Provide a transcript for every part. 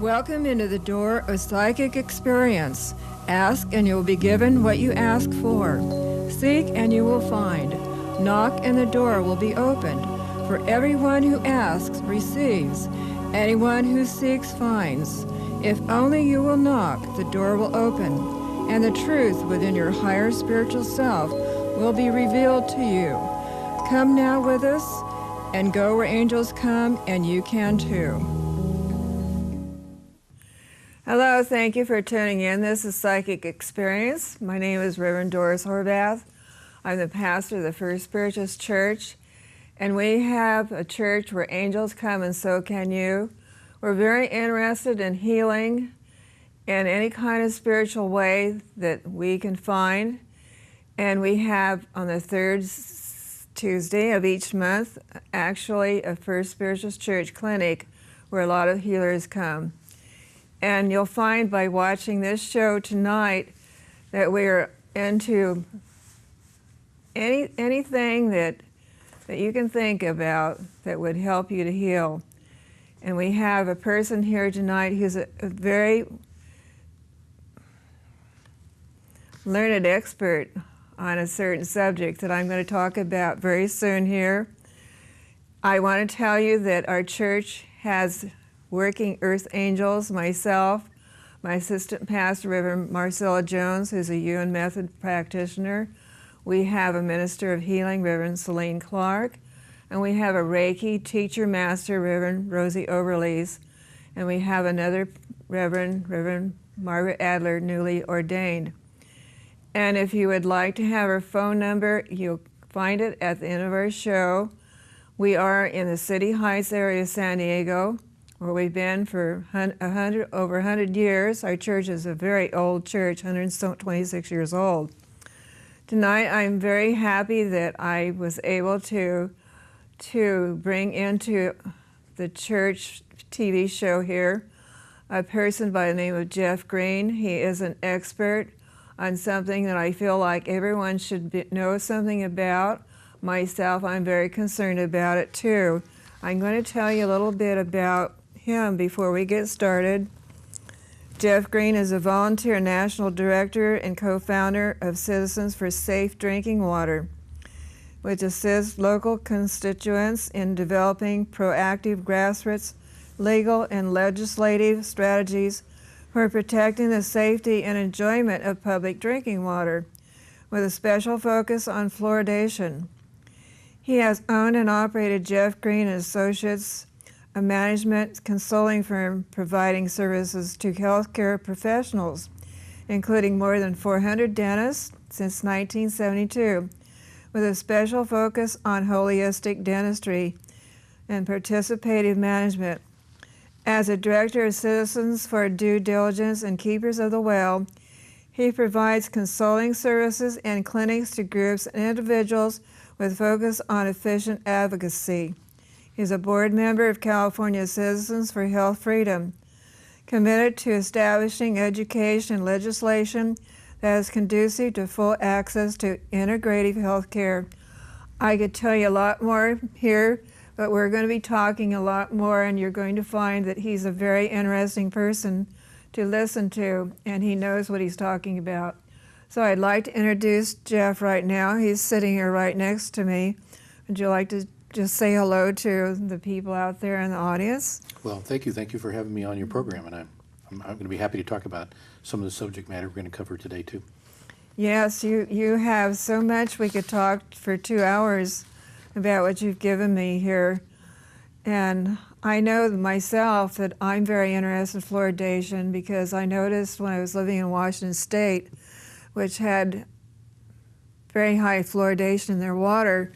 Welcome into the door of psychic experience. Ask and you will be given what you ask for. Seek and you will find. Knock and the door will be opened. For everyone who asks receives. Anyone who seeks finds. If only you will knock, the door will open, and the truth within your higher spiritual self will be revealed to you. Come now with us and go where angels come, and you can too. Hello, thank you for tuning in. This is Psychic Experience. My name is Reverend Doris Horvath. I'm the pastor of the First Spiritualist Church, and we have a church where angels come and so can you. We're very interested in healing in any kind of spiritual way that we can find, and we have on the third Tuesday of each month actually a First Spiritualist Church clinic where a lot of healers come. And you'll find by watching this show tonight that we're into anything that you can think about that would help you to heal. And we have a person here tonight who's a very learned expert on a certain subject that I'm going to talk about very soon here. I want to tell you that our church has working earth angels, myself, my assistant pastor, Reverend Marcella Jones, who's a Yuan method practitioner. We have a minister of healing, Reverend Celine Clark, and we have a Reiki teacher master, Reverend Rosie Overlees, and we have another Reverend Margaret Adler, newly ordained. And if you would like to have her phone number, you'll find it at the end of our show. We are in the City Heights area of San Diego, where we've been for over 100 years. Our church is a very old church, 126 years old. Tonight, I'm very happy that I was able to bring into the church TV show here a person by the name of Jeff Green. He is an expert on something that I feel like everyone should know something about. Myself, I'm very concerned about it too. I'm going to tell you a little bit about him before we get started. Jeff Green is a volunteer national director and co-founder of Citizens for Safe Drinking Water, which assists local constituents in developing proactive grassroots legal and legislative strategies for protecting the safety and enjoyment of public drinking water, with a special focus on fluoridation. He has owned and operated Jeff Green & Associates, a management consulting firm providing services to healthcare professionals, including more than 400 dentists since 1972, with a special focus on holistic dentistry and participative management. As a director of Citizens for Due Diligence and Keepers of the Well, he provides consulting services and clinics to groups and individuals with focus on efficient advocacy. He's a board member of California Citizens for Health Freedom, committed to establishing education and legislation that is conducive to full access to integrative health care. I could tell you a lot more here, but we're going to be talking a lot more, and you're going to find that he's a very interesting person to listen to, and he knows what he's talking about. So I'd like to introduce Jeff right now. He's sitting here right next to me. Would you like to just say hello to the people out there in the audience? Well, thank you. Thank you for having me on your program, and I'm going to be happy to talk about some of the subject matter we're going to cover today, too. Yes, you have so much. We could talk for 2 hours about what you've given me here. And I know myself that I'm very interested in fluoridation because I noticed when I was living in Washington State, which had very high fluoridation in their water,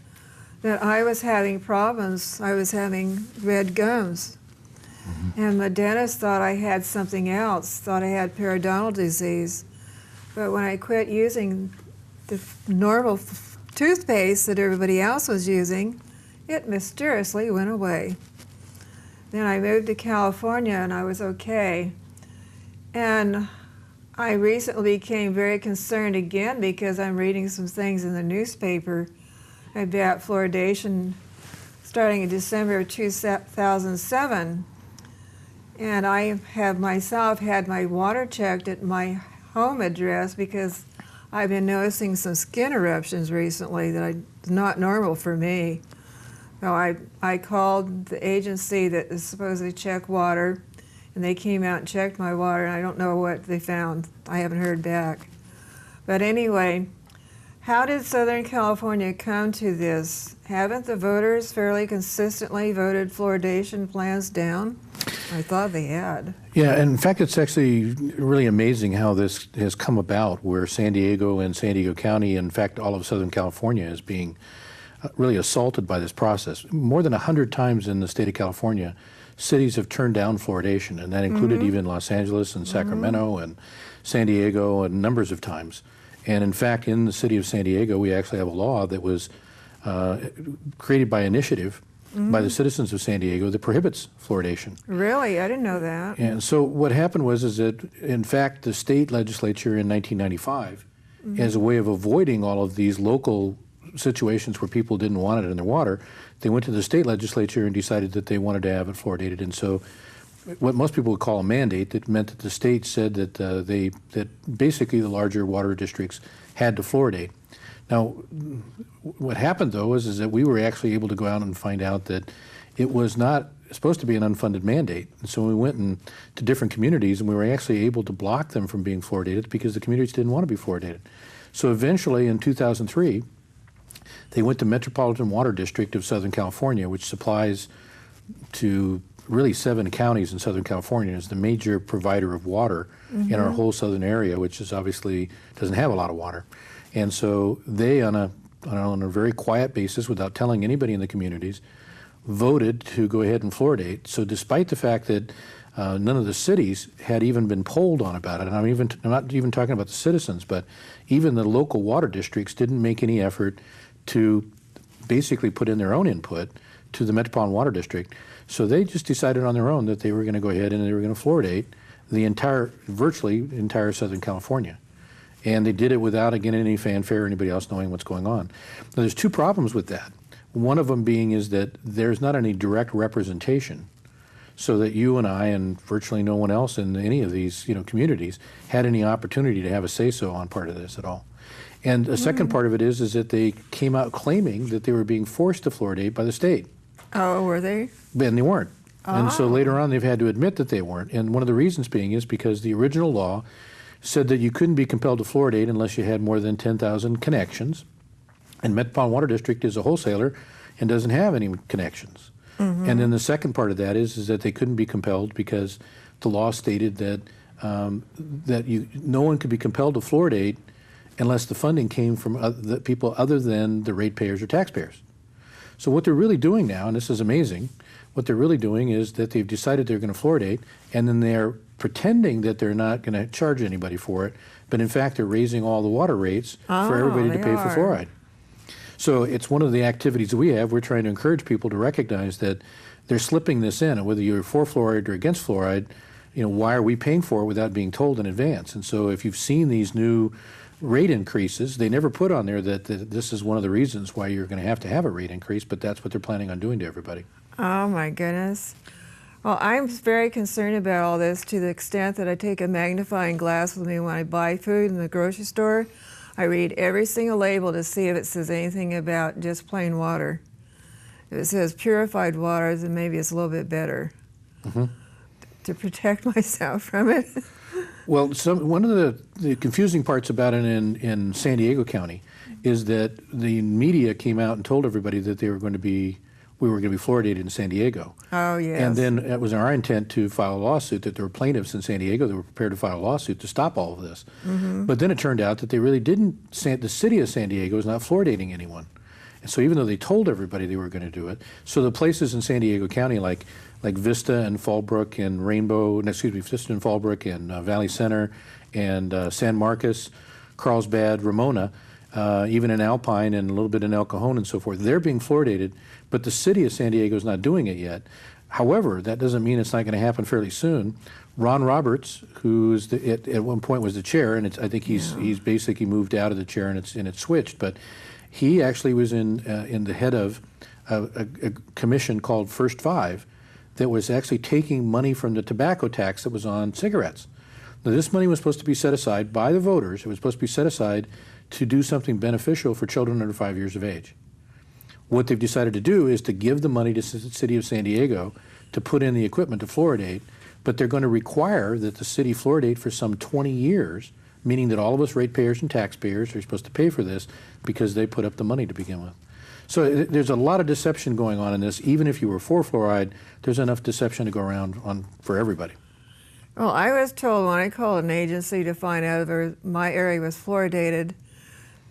that I was having problems. I was having red gums. Mm-hmm. And the dentist thought I had something else, thought I had periodontal disease. But when I quit using the normal toothpaste that everybody else was using, it mysteriously went away. Then I moved to California and I was okay. And I recently became very concerned again because I'm reading some things in the newspaper about fluoridation starting in December of 2007. And I have myself had my water checked at my home address because I've been noticing some skin eruptions recently that is not normal for me. So I called the agency that is supposed to check water, and they came out and checked my water, and I don't know what they found. I haven't heard back. But anyway, how did Southern California come to this? Haven't the voters fairly consistently voted fluoridation plans down? I thought they had. Yeah, and in fact, it's actually really amazing how this has come about, where San Diego and San Diego County, in fact, all of Southern California is being really assaulted by this process. More than 100 times in the state of California, cities have turned down fluoridation, and that included even Los Angeles and Sacramento and San Diego, and numbers of times. And in fact, in the city of San Diego, we actually have a law that was created by initiative by the citizens of San Diego that prohibits fluoridation. Really? I didn't know that. And so what happened was that, in fact, the state legislature in 1995, as a way of avoiding all of these local situations where people didn't want it in their water, they went to the state legislature and decided that they wanted to have it fluoridated. And so what most people would call a mandate, that meant that the state said that that basically the larger water districts had to fluoridate. Now, what happened though is that we were actually able to go out and find out that it was not supposed to be an unfunded mandate. And so we went to different communities, and we were actually able to block them from being fluoridated because the communities didn't want to be fluoridated. So eventually in 2003, they went to Metropolitan Water District of Southern California, which supplies to really 7 counties in Southern California, is the major provider of water in our whole southern area, which is obviously doesn't have a lot of water. And so they, on a very quiet basis, without telling anybody in the communities, voted to go ahead and fluoridate. So despite the fact that none of the cities had even been polled on about it, and I'm not even talking about the citizens, but even the local water districts didn't make any effort to basically put in their own input to the Metropolitan Water District. So they just decided on their own that they were going to go ahead and they were going to fluoridate virtually entire Southern California. And they did it without, again, any fanfare or anybody else knowing what's going on. Now, there's 2 problems with that. One of them being is that there's not any direct representation, so that you and I and virtually no one else in any of these communities had any opportunity to have a say-so on part of this at all. And the second part of it is that they came out claiming that they were being forced to fluoridate by the state. Oh, were they? And they weren't. And so later on they've had to admit that they weren't. And one of the reasons being is because the original law said that you couldn't be compelled to fluoridate unless you had more than 10,000 connections. And Metropolitan Water District is a wholesaler and doesn't have any connections. And then the second part of that is that they couldn't be compelled because the law stated that no one could be compelled to fluoridate unless the funding came from the people other than the ratepayers or taxpayers. So what they're really doing now, and this is amazing, what they're really doing is that they've decided they're going to fluoridate, and then they're pretending that they're not going to charge anybody for it, but in fact they're raising all the water rates for everybody to pay for fluoride. So it's one of the activities that we have. We're trying to encourage people to recognize that they're slipping this in, and whether you're for fluoride or against fluoride, why are we paying for it without being told in advance? And so if you've seen these new rate increases, they never put on there that this is one of the reasons why you're going to have a rate increase, but that's what they're planning on doing to everybody. Oh my goodness. Well, I'm very concerned about all this to the extent that I take a magnifying glass with me when I buy food in the grocery store. I read every single label to see if it says anything about just plain water. If it says purified water, then maybe it's a little bit better to protect myself from it. Well, one of the confusing parts about it in San Diego County is that the media came out and told everybody that we were going to be fluoridated in San Diego. Oh, yes. And then it was our intent to file a lawsuit, that there were plaintiffs in San Diego that were prepared to file a lawsuit to stop all of this. But then it turned out that they really didn't. The city of San Diego is not fluoridating anyone. And so even though they told everybody they were going to do it, so the places in San Diego County like Vista and Fallbrook and Vista and Fallbrook and Valley Center and San Marcos, Carlsbad, Ramona, even in Alpine and a little bit in El Cajon and so forth, they're being fluoridated, but the city of San Diego is not doing it yet. However, that doesn't mean it's not going to happen fairly soon. Ron Roberts, who at one point was the chair, and I think he's basically moved out of the chair and it's switched, but he actually was in the head of a commission called First Five that was actually taking money from the tobacco tax that was on cigarettes. Now, this money was supposed to be set aside by the voters. It was supposed to be set aside to do something beneficial for children under 5 years of age. What they've decided to do is to give the money to the city of San Diego to put in the equipment to fluoridate, but they're going to require that the city fluoridate for some 20 years, meaning that all of us ratepayers and taxpayers are supposed to pay for this because they put up the money to begin with. So there's a lot of deception going on in this. Even if you were for fluoride, there's enough deception to go around for everybody. Well, I was told when I called an agency to find out if my area was fluoridated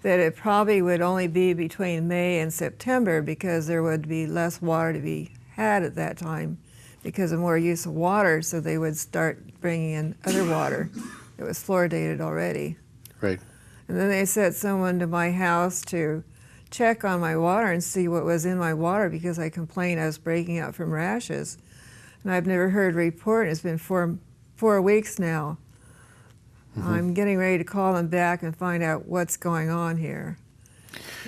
that it probably would only be between May and September because there would be less water to be had at that time because of more use of water, so they would start bringing in other water that was fluoridated already. Right. And then they sent someone to my house to check on my water and see what was in my water because I complained I was breaking out from rashes. And I've never heard a report. It's been 4 weeks now. Mm-hmm. I'm getting ready to call them back and find out what's going on here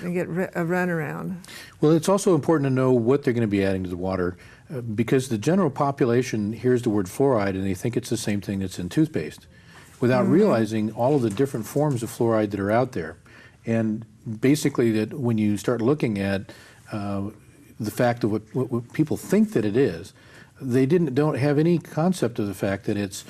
and get a runaround. Well, it's also important to know what they're going to be adding to the water because the general population hears the word fluoride and they think it's the same thing that's in toothpaste without realizing all of the different forms of fluoride that are out there. And basically that when you start looking at the fact of what people think that it is, they don't have any concept of the fact that it's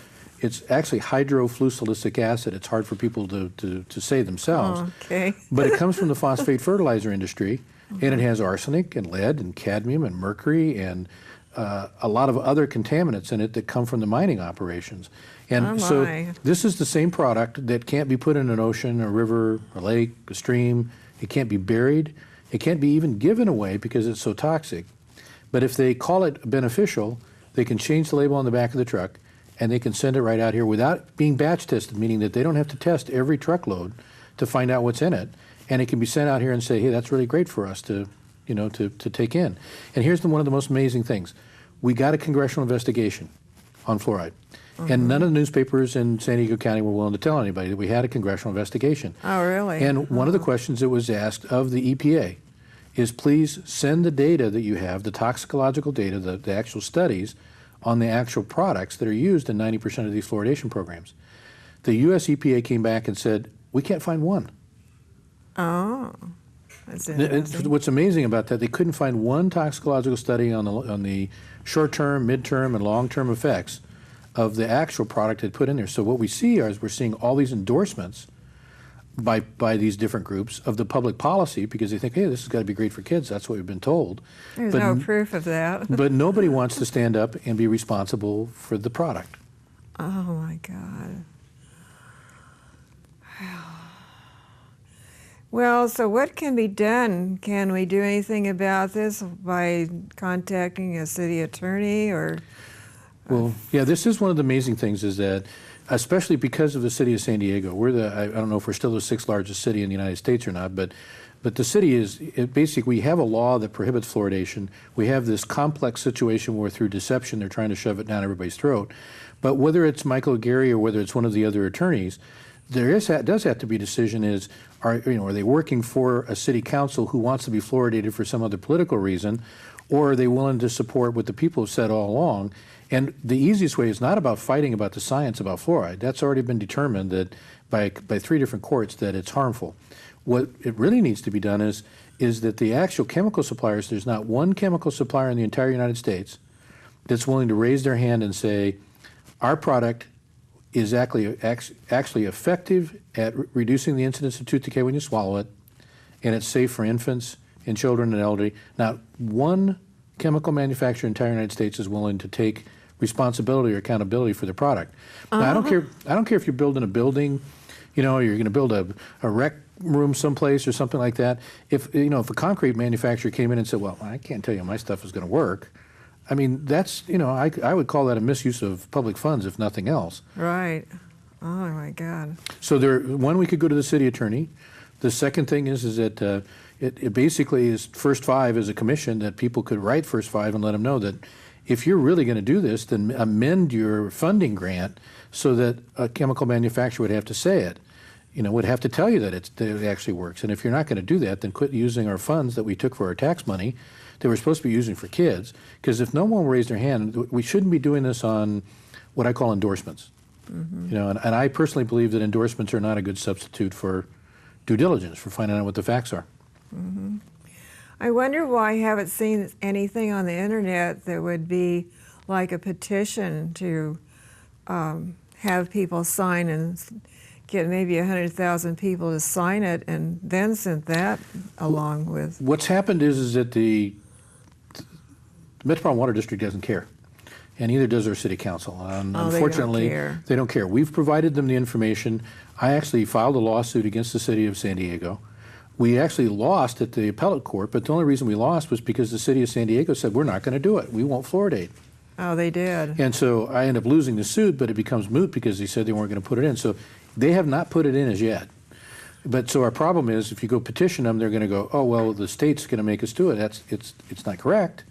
actually hydrofluosilicic acid. It's hard for people to say themselves. Oh, okay. But it comes from the phosphate fertilizer industry, and it has arsenic and lead and cadmium and mercury and a lot of other contaminants in it that come from the mining operations. And so this is the same product that can't be put in an ocean, a river, a lake, a stream. It can't be buried. It can't be even given away because it's so toxic. But if they call it beneficial, they can change the label on the back of the truck and they can send it right out here without being batch tested, meaning that they don't have to test every truckload to find out what's in it. And it can be sent out here and say, hey, that's really great for us to take in. And here's one of the most amazing things. We got a congressional investigation on fluoride. And none of the newspapers in San Diego County were willing to tell anybody that we had a congressional investigation. Oh, really? And one of the questions that was asked of the EPA is please send the data that you have, the toxicological data, the actual studies on the actual products that are used in 90% of these fluoridation programs. The U.S. EPA came back and said, we can't find one. Oh, that's interesting. What's amazing about that, they couldn't find one toxicological study on the short-term, mid-term, and long-term effects of the actual product they put in there. So what we see is we're seeing all these endorsements by these different groups of the public policy because they think, hey, this has got to be great for kids. That's what we've been told. There's no proof of that. But nobody wants to stand up and be responsible for the product. Oh, my God. Well, so what can be done? Can we do anything about this by contacting a city attorney or? Well, yeah, this is one of the amazing things is that, especially because of the city of San Diego, I don't know if we're still the 6th largest city in the United States or not, but the city basically, we have a law that prohibits fluoridation. We have this complex situation where through deception they're trying to shove it down everybody's throat. But whether it's Michael Gary or whether it's one of the other attorneys, does have to be a decision are they working for a city council who wants to be fluoridated for some other political reason, or are they willing to support what the people have said all along? And the easiest way is not about fighting about the science about fluoride. That's already been determined that by 3 different courts that it's harmful. What it really needs to be done is that the actual chemical suppliers, there's not one chemical supplier in the entire United States that's willing to raise their hand and say, our product is actually effective at reducing the incidence of tooth decay when you swallow it, and it's safe for infants and children and elderly. Not one chemical manufacturer in the entire United States is willing to take responsibility or accountability for the product. Now, I don't care if you're building a building, you're going to build a rec room someplace or something like that. If a concrete manufacturer came in and said, well, I can't tell you my stuff is going to work, I mean, that's, I would call that a misuse of public funds, if nothing else. Right. Oh, my God. So we could go to the city attorney. The second thing is that it basically is First Five as a commission that people could write First Five and let them know that if you're really going to do this, then amend your funding grant so that a chemical manufacturer would have to say it. Would have to tell you that it actually works. And if you're not going to do that, then quit using our funds that we took for our tax money that we're supposed to be using for kids, because if no one will raise their hand, we shouldn't be doing this on what I call endorsements. You know, and I personally believe that endorsements are not a good substitute for due diligence, for finding out what the facts are. I wonder why I haven't seen anything on the internet that would be like a petition to have people sign and get maybe 100,000 people to sign it and then send that along with. What's happened is that the Metropolitan Water District doesn't care, and neither does our city council. Unfortunately, they don't care. We've provided them the information. I actually filed a lawsuit against the city of San Diego. We actually lost at the appellate court, but the only reason we lost was because the city of San Diego said, we're not going to do it. We won't fluoridate. Oh, they did. And so I end up losing the suit, but it becomes moot because they said they weren't going to put it in. So they have not put it in as yet. But so our problem is, if you go petition them, they're going to go, oh, well, the state's going to make us do it. It's not correct.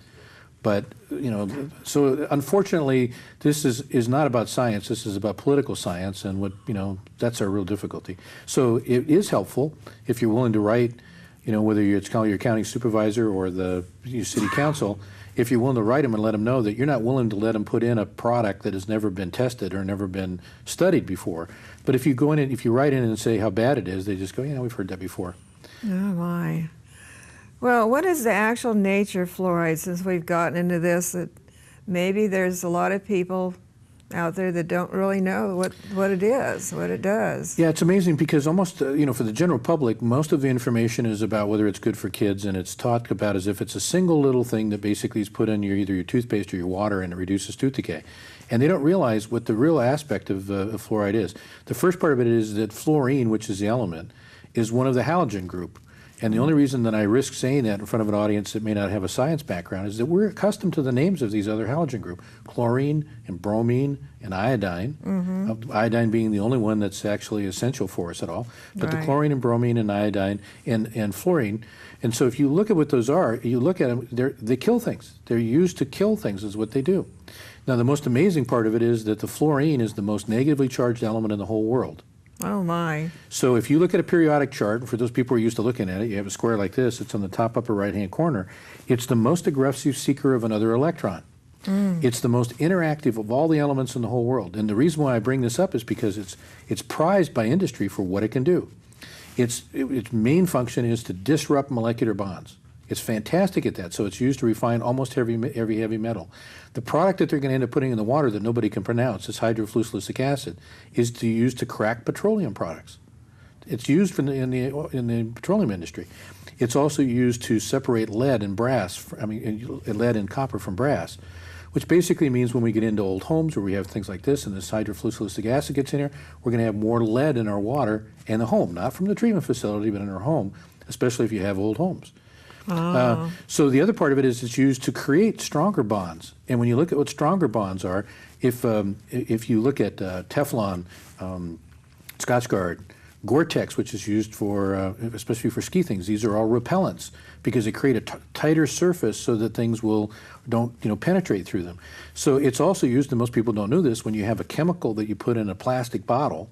But, you know, so unfortunately, this is not about science. This is about political science, and what, you know, that's our real difficulty. So it is helpful if you're willing to write, you know, whether it's your county supervisor or the city council, if you're willing to write them and let them know that you're not willing to let them put in a product that has never been tested or never been studied before. But if you go in and if you write in and say how bad it is, they just go, yeah, we've heard that before. Oh, my. Well, what is the actual nature of fluoride, since we've gotten into this? That maybe there's a lot of people out there that don't really know what it is, what it does. Yeah, it's amazing because almost, you know, for the general public, most of the information is about whether it's good for kids, and it's talked about as if it's a single little thing that basically is put in either your toothpaste or your water, and it reduces tooth decay. And they don't realize what the real aspect of fluoride is. The first part of it is that fluorine, which is the element, is one of the halogen group. And the only reason that I risk saying that in front of an audience that may not have a science background is that we're accustomed to the names of these other halogen groups: chlorine and bromine and iodine, iodine being the only one that's actually essential for us at all. But the chlorine and bromine and iodine and fluorine. And so if you look at what those are, you look at them, they kill things. They're used to kill things is what they do. Now, the most amazing part of it is that the fluorine is the most negatively charged element in the whole world. Oh, my. So if you look at a periodic chart, for those people who are used to looking at it, you have a square like this, it's on the top upper right-hand corner. It's the most aggressive seeker of another electron. It's the most interactive of all the elements in the whole world. And the reason why I bring this up is because it's prized by industry for what it can do. Its main function is to disrupt molecular bonds. It's fantastic at that, so it's used to refine almost every heavy metal. The product that they're going to end up putting in the water that nobody can pronounce, this hydrofluosilicic acid, is used to crack petroleum products. It's used in the petroleum industry. It's also used to separate lead and brass, lead and copper from brass, which basically means when we get into old homes where we have things like this and this hydrofluosilicic acid gets in here, we're going to have more lead in our water in the home, not from the treatment facility, but in our home, especially if you have old homes. So the other part of it is it's used to create stronger bonds. And when you look at what stronger bonds are, if you look at Teflon, Scotchgard, Gore-Tex, which is used for, especially for ski things, these are all repellents because they create a tighter surface so that things don't penetrate through them. So it's also used, and most people don't know this, when you have a chemical that you put in a plastic bottle,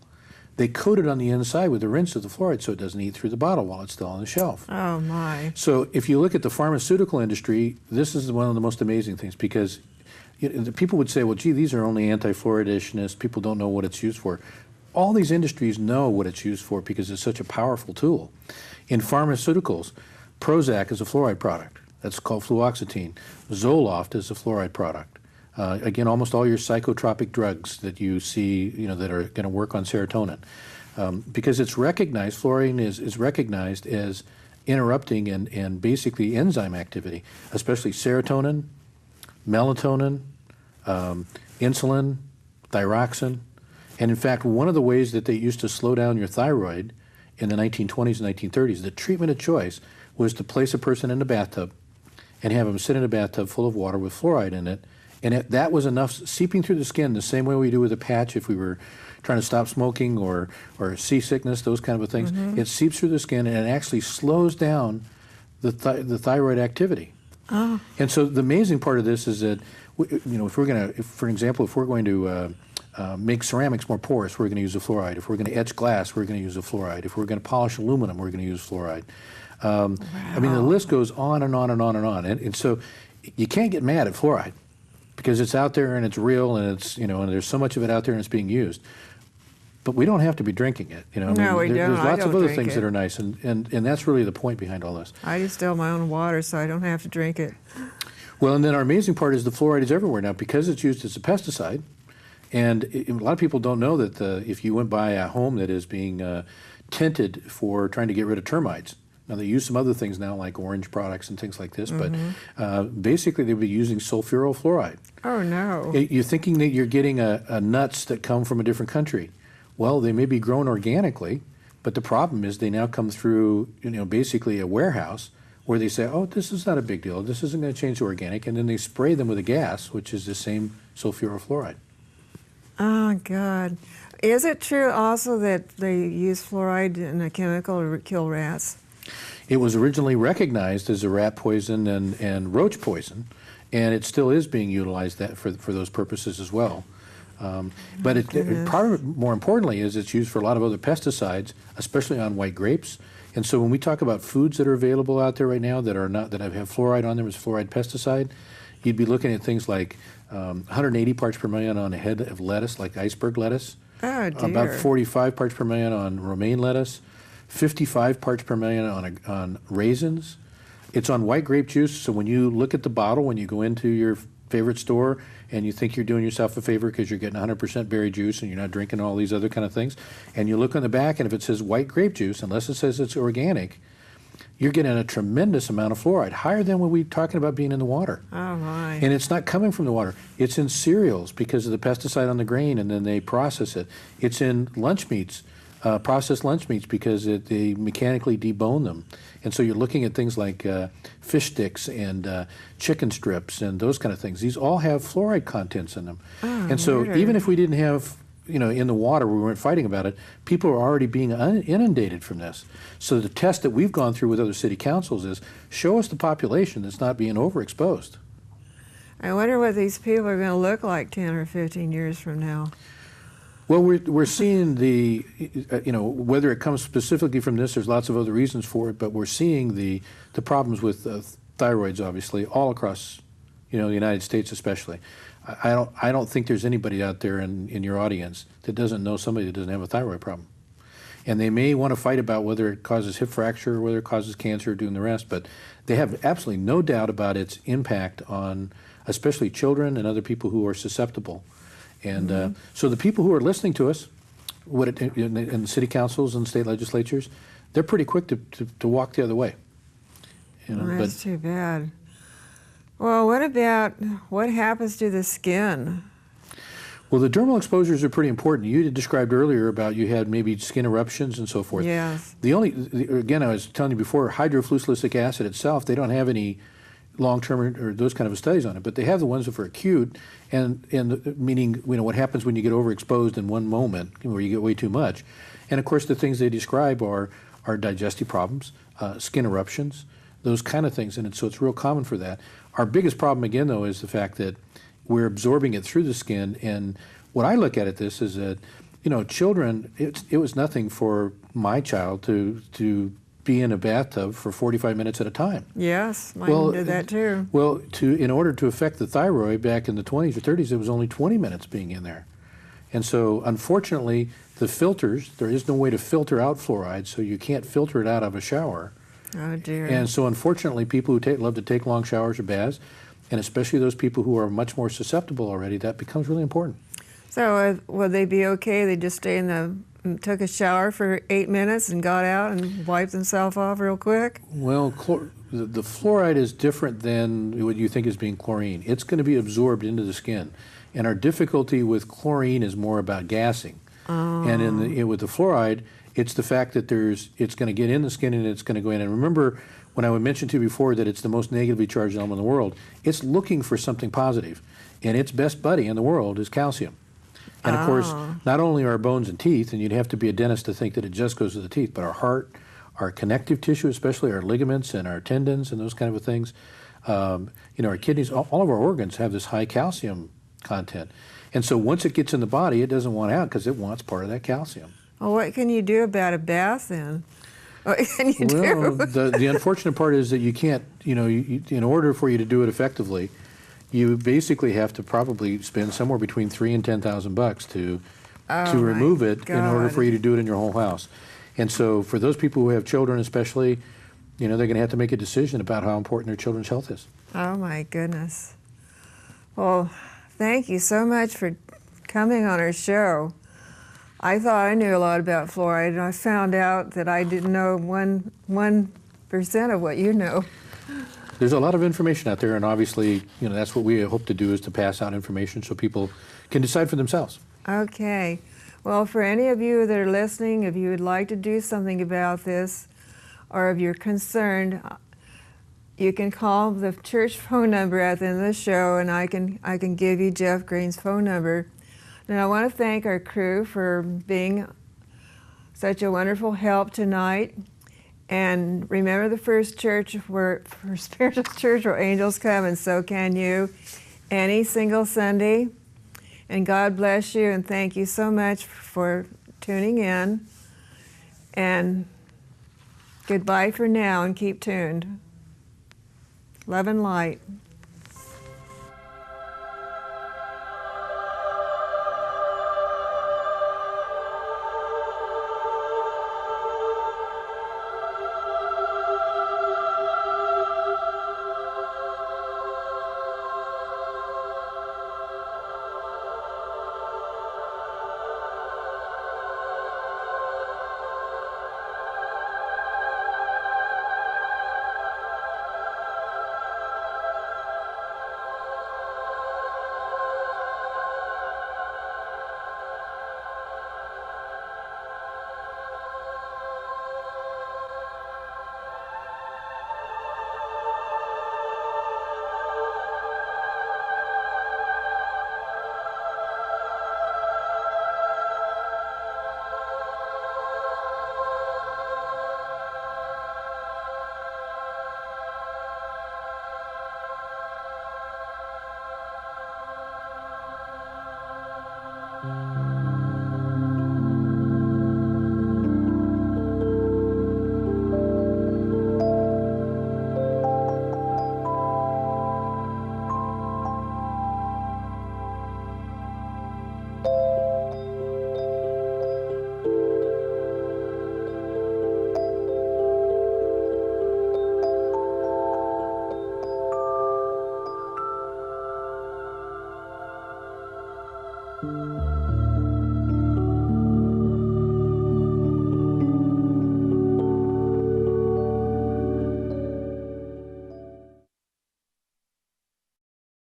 they coat it on the inside with a rinse of the fluoride so it doesn't eat through the bottle while it's still on the shelf. Oh, my. So if you look at the pharmaceutical industry, this is one of the most amazing things because people would say, well, gee, these are only anti-fluoridationists. People don't know what it's used for. All these industries know what it's used for because it's such a powerful tool. In pharmaceuticals, Prozac is a fluoride product. That's called fluoxetine. Zoloft is a fluoride product. Again, almost all your psychotropic drugs that you see, that are going to work on serotonin, because it's recognized, fluorine is recognized as interrupting and basically enzyme activity, especially serotonin, melatonin, insulin, thyroxine. And in fact, one of the ways that they used to slow down your thyroid in the 1920s and 1930s, the treatment of choice was to place a person in a bathtub and have them sit in a bathtub full of water with fluoride in it. And that was enough seeping through the skin the same way we do with a patch if we were trying to stop smoking or seasickness, those kind of things. It seeps through the skin and it actually slows down the thyroid activity. Oh. And so the amazing part of this is that, if we're going to, for example, if we're going to make ceramics more porous, we're going to use a fluoride. If we're going to etch glass, we're going to use a fluoride. If we're going to polish aluminum, we're going to use fluoride. I mean, the list goes on and on and on and on. And so you can't get mad at fluoride because it's out there and it's real and it's, you know, and there's so much of it out there and it's being used. But we don't have to be drinking it. You know, No, we don't. There's lots of other drink things it. that are nice, and that's really the point behind all this. I distill my own water so I don't have to drink it. Well, and then our amazing part is the fluoride is everywhere now because it's used as a pesticide. And a lot of people don't know that if you went by a home that is being tinted for trying to get rid of termites, now they use some other things now like orange products and things like this, but basically they would be using sulfurofluoride. Oh, no. You're thinking that you're getting a nuts that come from a different country. Well, they may be grown organically, but the problem is they now come through, you know, basically a warehouse where they say, oh, this is not a big deal, this isn't going to change the organic, and then they spray them with a gas, which is the same sulfurofluoride. Oh, God. Is it true also that they use fluoride in a chemical to kill rats? It was originally recognized as a rat poison and roach poison, and it still is being utilized for those purposes as well. But probably more importantly is it's used for a lot of other pesticides, especially on white grapes. And so when we talk about foods that are available out there right now that are not, that have fluoride on them as fluoride pesticide, you'd be looking at things like 180 parts per million on a head of lettuce, like iceberg lettuce. Oh, dear. About 45 parts per million on romaine lettuce, 55 parts per million on raisins. It's on white grape juice, so when you look at the bottle, when you go into your favorite store and you think you're doing yourself a favor because you're getting 100% berry juice and you're not drinking all these other kind of things, and you look on the back and if it says white grape juice, unless it says it's organic, you're getting a tremendous amount of fluoride, higher than what we're talking about being in the water. Oh, my. And And it's not coming from the water. It's in cereals because of the pesticide on the grain, and then they process it. It's in lunch meats, processed lunch meats, because they mechanically debone them. And so you're looking at things like fish sticks and chicken strips and those kind of things. These all have fluoride contents in them. Oh, and so murder. even if we didn't have, you know, in the water, we weren't fighting about it, people are already being inundated from this. So the test that we've gone through with other city councils is show us the population that's not being overexposed. I wonder what these people are going to look like 10 or 15 years from now. Well, we're seeing the, you know, whether it comes specifically from this, there's lots of other reasons for it, but we're seeing the problems with thyroids, obviously, all across, you know, the United States especially. I don't think there's anybody out there in your audience that doesn't know somebody that doesn't have a thyroid problem. And they may want to fight about whether it causes hip fracture or whether it causes cancer or doing the rest, but they have absolutely no doubt about its impact on especially children and other people who are susceptible. And so the people who are listening to us in the city councils and state legislatures, they're pretty quick to walk the other way. You know, Well, that's too bad. Well, what happens to the skin? Well, the dermal exposures are pretty important. You had described earlier about you had maybe skin eruptions and so forth. Yes. Again, I was telling you before, hydrofluosilicic acid itself, they don't have any long-term or those kind of studies on it, but they have the ones that are acute, and meaning, you know, what happens when you get overexposed in one moment where you get way too much. And of course, the things they describe are digestive problems, skin eruptions, those kind of things, and so it's real common for that. Our biggest problem, again, though, is the fact that we're absorbing it through the skin, and what I look at this is that, you know, children, it was nothing for my child to be in a bathtub for 45 minutes at a time. Yes, mine did that too. Well, in order to affect the thyroid back in the 20s or 30s, it was only 20 minutes being in there. And so, unfortunately, the filters, there is no way to filter out fluoride, so you can't filter it out of a shower. Oh, dear. And so, unfortunately, people who love to take long showers or baths, and especially those people who are much more susceptible already, that becomes really important. So would they be okay? They just took a shower for 8 minutes and got out and wiped themselves off real quick? Well, the fluoride is different than what you think is being chlorine. It's going to be absorbed into the skin. And our difficulty with chlorine is more about gassing. Oh. And with the fluoride, it's the fact that it's going to get in the skin and it's going to go in. And remember, when I mentioned to you before that it's the most negatively charged element in the world, it's looking for something positive. And its best buddy in the world is calcium. And of course, not only our bones and teeth, and you'd have to be a dentist to think that it just goes to the teeth, but our heart, our connective tissue, especially our ligaments and our tendons and those kind of things, you know, our kidneys, all of our organs have this high calcium content. And so once it gets in the body, it doesn't want out because it wants part of that calcium. Well, what can you do about a bath then? And you Well, do. the unfortunate part is that you can't, in order for you to do it effectively, you basically have to probably spend somewhere between $3,000 and $10,000 to Oh, remove my it in order for God. you to do it in your whole house. And so for those people who have children especially, they're going to have to make a decision about how important their children's health is. Oh, my goodness. Well, thank you so much for coming on our show. I thought I knew a lot about fluoride, and I found out that I didn't know 1% of what you know. There's a lot of information out there, and obviously, that's what we hope to do, is to pass out information so people can decide for themselves. Okay. Well, for any of you that are listening, if you would like to do something about this, or if you're concerned, you can call the church phone number at the end of the show, and I can give you Jeff Green's phone number. And I want to thank our crew for being such a wonderful help tonight. And remember the first church for spiritual church where angels come, and so can you, any single Sunday. And God bless you, and thank you so much for tuning in. And goodbye for now, and keep tuned. Love and light. Thank you.